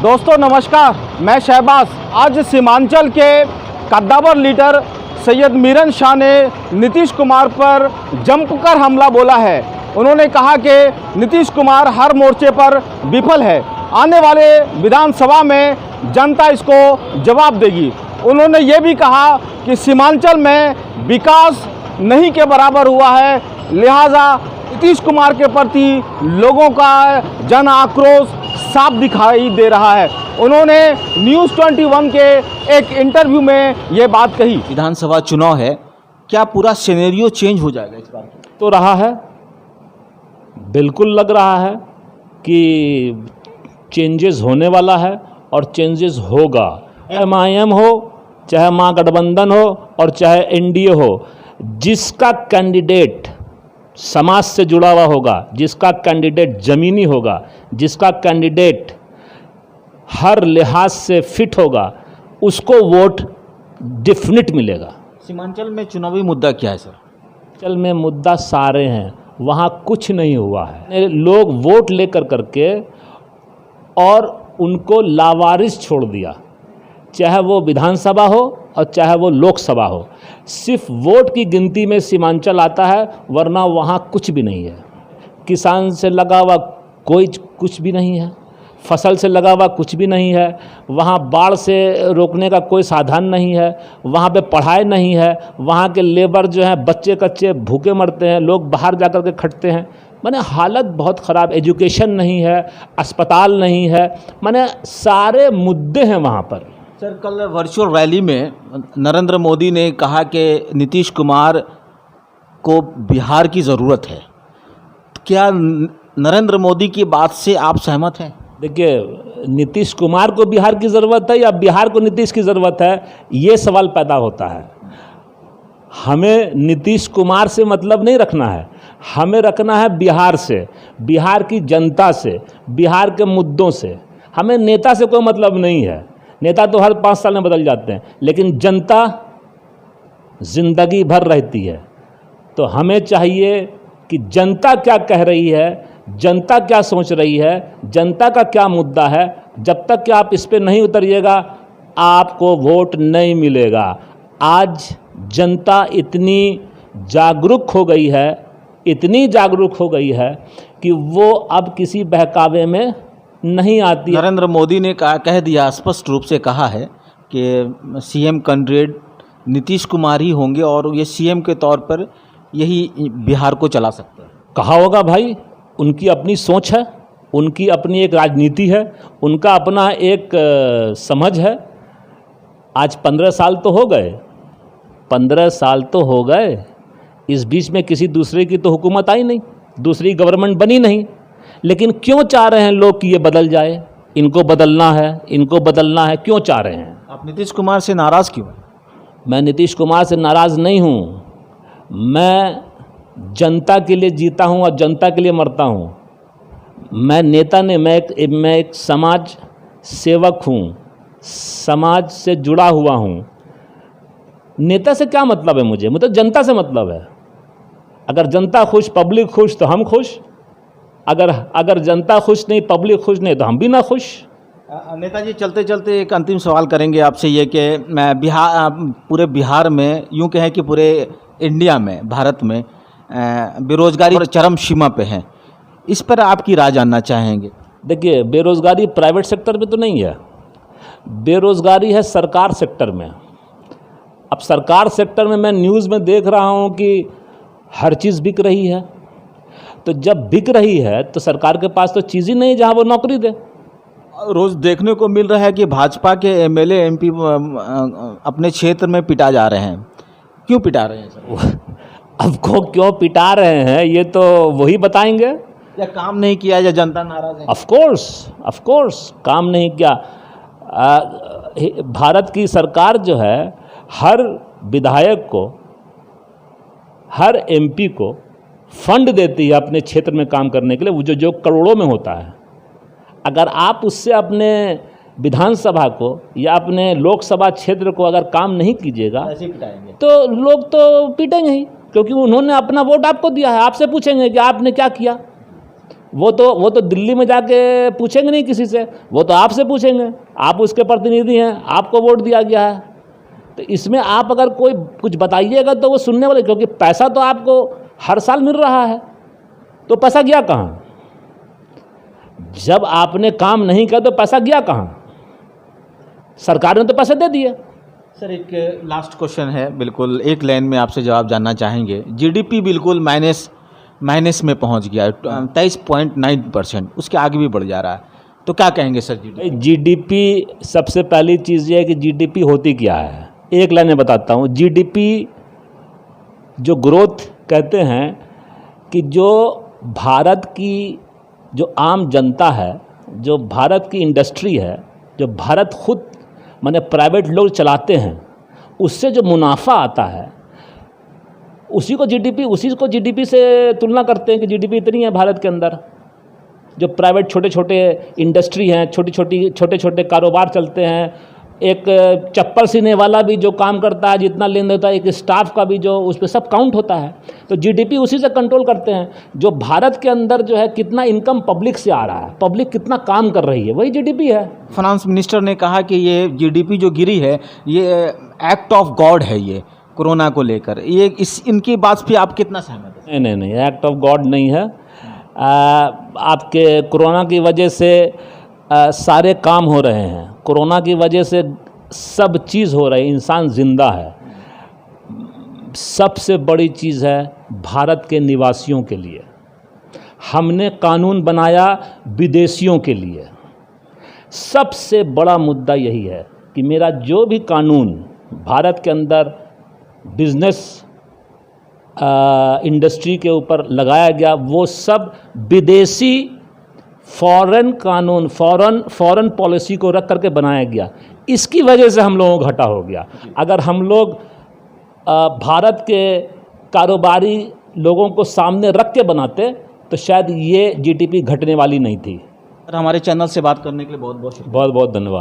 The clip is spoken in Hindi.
दोस्तों नमस्कार, मैं शहबाज। आज सीमांचल के कद्दावर लीडर सैयद मीरन शाह ने नीतीश कुमार पर जमकर हमला बोला है। उन्होंने कहा कि नीतीश कुमार हर मोर्चे पर विफल है, आने वाले विधानसभा में जनता इसको जवाब देगी। उन्होंने ये भी कहा कि सीमांचल में विकास नहीं के बराबर हुआ है, लिहाजा नीतीश कुमार के प्रति लोगों का जन आक्रोश साफ दिखाई दे रहा है। उन्होंने न्यूज़ 21 के एक इंटरव्यू में ये बात कही। विधानसभा चुनाव है, क्या पूरा सिनेरियो चेंज हो जाएगा इस बार? तो रहा है, बिल्कुल लग रहा है कि चेंजेस होने वाला है और चेंजेस होगा। चाहे MIM हो, चाहे महागठबंधन हो और चाहे NDA हो, जिसका कैंडिडेट समाज से जुड़ा हुआ होगा, जिसका कैंडिडेट ज़मीनी होगा, जिसका कैंडिडेट हर लिहाज से फिट होगा, उसको वोट डेफिनेट मिलेगा। सीमांचल में चुनावी मुद्दा क्या है सर? चल में मुद्दा सारे हैं, वहाँ कुछ नहीं हुआ है। लोग वोट लेकर करके और उनको लावारिस छोड़ दिया, चाहे वो विधानसभा हो और चाहे वो लोकसभा हो। सिर्फ वोट की गिनती में सीमांचल आता है, वरना वहाँ कुछ भी नहीं है। किसान से लगा हुआ कोई कुछ भी नहीं है, फसल से लगा हुआ कुछ भी नहीं है, वहाँ बाढ़ से रोकने का कोई साधन नहीं है, वहाँ पे पढ़ाई नहीं है, वहाँ के लेबर जो हैं बच्चे कच्चे भूखे मरते हैं, लोग बाहर जा कर के खटते हैं। माने हालत बहुत ख़राब, एजुकेशन नहीं है, अस्पताल नहीं है, माने सारे मुद्दे हैं वहाँ पर। सर, कल वर्चुअल रैली में नरेंद्र मोदी ने कहा कि नीतीश कुमार को बिहार की ज़रूरत है। क्या नरेंद्र मोदी की बात से आप सहमत हैं? देखिए, नीतीश कुमार को बिहार की ज़रूरत है या बिहार को नीतीश की ज़रूरत है, ये सवाल पैदा होता है। हमें नीतीश कुमार से मतलब नहीं रखना है, हमें रखना है बिहार से, बिहार की जनता से, बिहार के मुद्दों से। हमें नेता से कोई मतलब नहीं है, नेता तो हर 5 साल में बदल जाते हैं, लेकिन जनता जिंदगी भर रहती है। तो हमें चाहिए कि जनता क्या कह रही है, जनता क्या सोच रही है, जनता का क्या मुद्दा है। जब तक कि आप इस पे नहीं उतरिएगा, आपको वोट नहीं मिलेगा। आज जनता इतनी जागरूक हो गई है, इतनी जागरूक हो गई है कि वो अब किसी बहकावे में नहीं आती। नरेंद्र मोदी ने कह दिया, स्पष्ट रूप से कहा है कि CM कैंडिडेट नीतीश कुमार ही होंगे और ये CM के तौर पर यही बिहार को चला सकते हैं। कहा होगा भाई, उनकी अपनी सोच है, उनकी अपनी एक राजनीति है, उनका अपना एक समझ है। आज 15 साल तो हो गए, 15 साल तो हो गए। इस बीच में किसी दूसरे की तो हुकूमत आई नहीं, दूसरी गवर्नमेंट बनी नहीं। लेकिन क्यों चाह रहे हैं लोग कि ये बदल जाए? इनको बदलना है, इनको बदलना है, क्यों चाह रहे हैं? आप नीतीश कुमार से नाराज़ क्यों हैं? मैं नीतीश कुमार से नाराज़ नहीं हूँ। मैं जनता के लिए जीता हूँ और जनता के लिए मरता हूँ। मैं नेता नहीं, मैं एक समाज सेवक हूँ, समाज से जुड़ा हुआ हूँ। नेता से क्या मतलब है मुझे तो जनता से मतलब है। अगर जनता खुश, पब्लिक खुश तो हम खुश। अगर जनता खुश नहीं, पब्लिक खुश नहीं, तो हम भी ना खुश। नेताजी, चलते चलते एक अंतिम सवाल करेंगे आपसे, ये कि पूरे बिहार में, यूँ कहें कि पूरे इंडिया में, भारत में बेरोजगारी चरम सीमा पे है। इस पर आपकी राय जानना चाहेंगे। देखिए, बेरोजगारी प्राइवेट सेक्टर में तो नहीं है, बेरोजगारी है सरकार सेक्टर में। अब सरकार सेक्टर में मैं न्यूज़ में देख रहा हूँ कि हर चीज़ बिक रही है। तो जब बिक रही है तो सरकार के पास तो चीज़ ही नहीं जहाँ वो नौकरी दे। रोज़ देखने को मिल रहा है कि भाजपा के MLA MP अपने क्षेत्र में पिटा जा रहे हैं। क्यों पिटा रहे हैं सर? अब को क्यों पिटा रहे हैं ये तो वही बताएंगे। या काम नहीं किया या जनता नाराज़ है? ऑफ कोर्स काम नहीं किया। भारत की सरकार जो है हर विधायक को, हर MP को फंड देती है अपने क्षेत्र में काम करने के लिए, वो जो करोड़ों में होता है। अगर आप उससे अपने विधानसभा को या अपने लोकसभा क्षेत्र को अगर काम नहीं कीजिएगा तो लोग तो पीटेंगे ही, क्योंकि उन्होंने अपना वोट आपको दिया है। आपसे पूछेंगे कि आपने क्या किया। वो तो दिल्ली में जाके पूछेंगे नहीं किसी से, वो तो आपसे पूछेंगे, आप उसके प्रतिनिधि हैं, आपको वोट दिया गया है। तो इसमें आप अगर कोई कुछ बताइएगा तो वो सुनने वाले, क्योंकि पैसा तो आपको हर साल मिल रहा है, तो पैसा गया कहाँ? जब आपने काम नहीं किया तो पैसा गया कहाँ? सरकार ने तो पैसे दे दिए। सर एक लास्ट क्वेश्चन है, बिल्कुल एक लाइन में आपसे जवाब जानना चाहेंगे। जीडीपी बिल्कुल माइनस में पहुंच गया है, 23.9%, उसके आगे भी बढ़ जा रहा है, तो क्या कहेंगे सर? जीडीपी, सबसे पहली चीज़ ये है कि जीडीपी होती क्या है, एक लाइन में बताता हूँ। जीडीपी जो ग्रोथ कहते हैं कि जो भारत की जो आम जनता है, जो भारत की इंडस्ट्री है, जो भारत खुद माने प्राइवेट लोग चलाते हैं, उससे जो मुनाफा आता है उसी को जीडीपी से तुलना करते हैं कि जीडीपी इतनी है भारत के अंदर। जो प्राइवेट छोटे छोटे इंडस्ट्री हैं, छोटे छोटे कारोबार चलते हैं, एक चप्पल सीने वाला भी जो काम करता है जितना लेन देता है, एक स्टाफ का भी जो उस पर सब काउंट होता है, तो जीडीपी उसी से कंट्रोल करते हैं। जो भारत के अंदर जो है कितना इनकम पब्लिक से आ रहा है, पब्लिक कितना काम कर रही है, वही जीडीपी है। फाइनेंस मिनिस्टर ने कहा कि ये जीडीपी जो गिरी है ये एक्ट ऑफ गॉड है, ये कोरोना को लेकर, ये इनकी बात पे आप कितना सहमत हैं? नहीं, एक्ट ऑफ गॉड नहीं है। आपके कोरोना की वजह से सारे काम हो रहे हैं, कोरोना की वजह से सब चीज़ हो रही है, इंसान जिंदा है। सबसे बड़ी चीज़ है भारत के निवासियों के लिए, हमने कानून बनाया विदेशियों के लिए। सबसे बड़ा मुद्दा यही है कि मेरा जो भी कानून भारत के अंदर बिजनेस इंडस्ट्री के ऊपर लगाया गया, वो सब विदेशी फॉरेन कानून, फॉरेन पॉलिसी को रख करके बनाया गया। इसकी वजह से हम लोगों को घाटा हो गया। अगर हम लोग भारत के कारोबारी लोगों को सामने रख के बनाते तो शायद ये जीडीपी घटने वाली नहीं थी। हमारे चैनल से बात करने के लिए बहुत बहुत धन्यवाद।